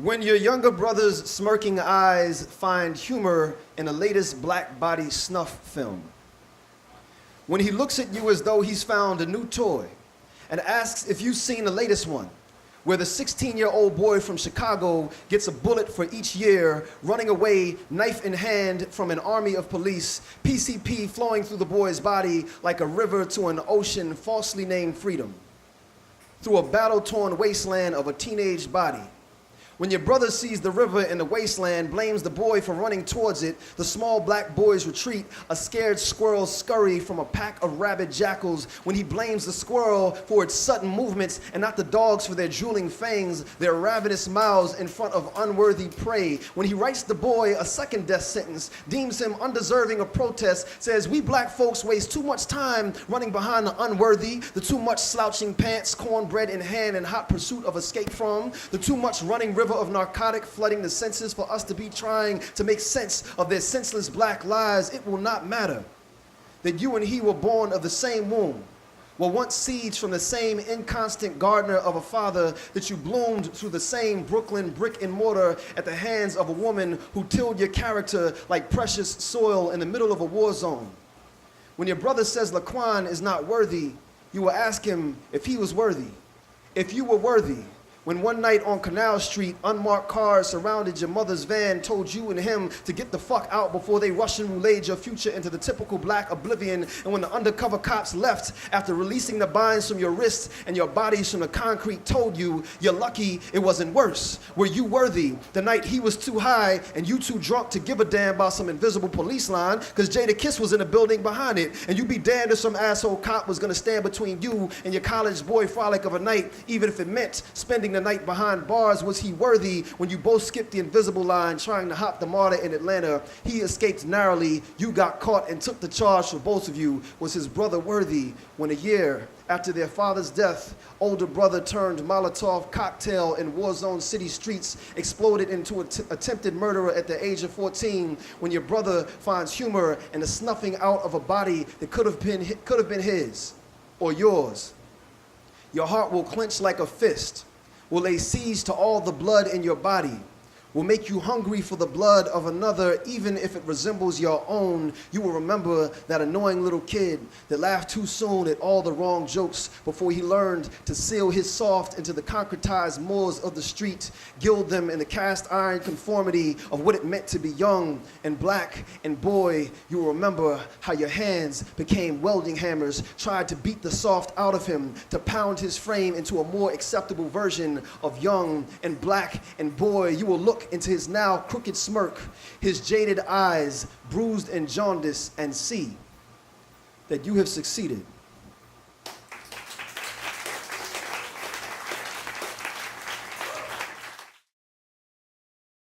When your younger brother's smirking eyes find humor in the latest black body snuff film. When he looks at you as though he's found a new toy and asks if you've seen the latest one, where the 16-year-old boy from Chicago gets a bullet for each year, running away, knife in hand, from an army of police, PCP flowing through the boy's body like a river to an ocean falsely named freedom, through a battle-torn wasteland of a teenage body. When your brother sees the river in the wasteland, blames the boy for running towards it, the small black boys retreat, a scared squirrel scurry from a pack of rabid jackals. When he blames the squirrel for its sudden movements and not the dogs for their drooling fangs, their ravenous mouths in front of unworthy prey. When he writes the boy a second death sentence, deems him undeserving of protest, says we black folks waste too much time running behind the unworthy, the too much slouching pants, cornbread in hand in hot pursuit of escape from, the too much running river of narcotic flooding the senses for us to be trying to make sense of their senseless black lives. It will not matter that you and he were born of the same womb, were once seeds from the same inconstant gardener of a father, that you bloomed through the same Brooklyn brick and mortar at the hands of a woman who tilled your character like precious soil in the middle of a war zone. When your brother says Laquan is not worthy, you will ask him if he was worthy, if you were worthy. When one night on Canal Street, unmarked cars surrounded your mother's van, told you and him to get the fuck out before they Russian rouletted your future into the typical black oblivion, and when the undercover cops left after releasing the binds from your wrists and your bodies from the concrete, told you you're lucky it wasn't worse. Were you worthy the night he was too high and you too drunk to give a damn about some invisible police line, because Jada Kiss was in the building behind it, and you'd be damned if some asshole cop was gonna stand between you and your college boy frolic of a night, even if it meant spending the night behind bars. Was he worthy when you both skipped the invisible line trying to hop the MARTA in Atlanta? He escaped narrowly, you got caught and took the charge for both of you. Was his brother worthy when a year after their father's death, older brother turned Molotov cocktail in war-zone city streets, exploded into an attempted murderer at the age of 14, when your brother finds humor in the snuffing out of a body that could have been his or yours? Your heart will clench like a fist, will lay siege to all the blood in your body, will make you hungry for the blood of another, even if it resembles your own. You will remember that annoying little kid that laughed too soon at all the wrong jokes before he learned to seal his soft into the concretized moors of the street, gild them in the cast iron conformity of what it meant to be young and black and boy. You will remember how your hands became welding hammers, tried to beat the soft out of him, to pound his frame into a more acceptable version of young and black and boy. You will look into his now crooked smirk, his jaded eyes bruised and jaundiced, and see that you have succeeded.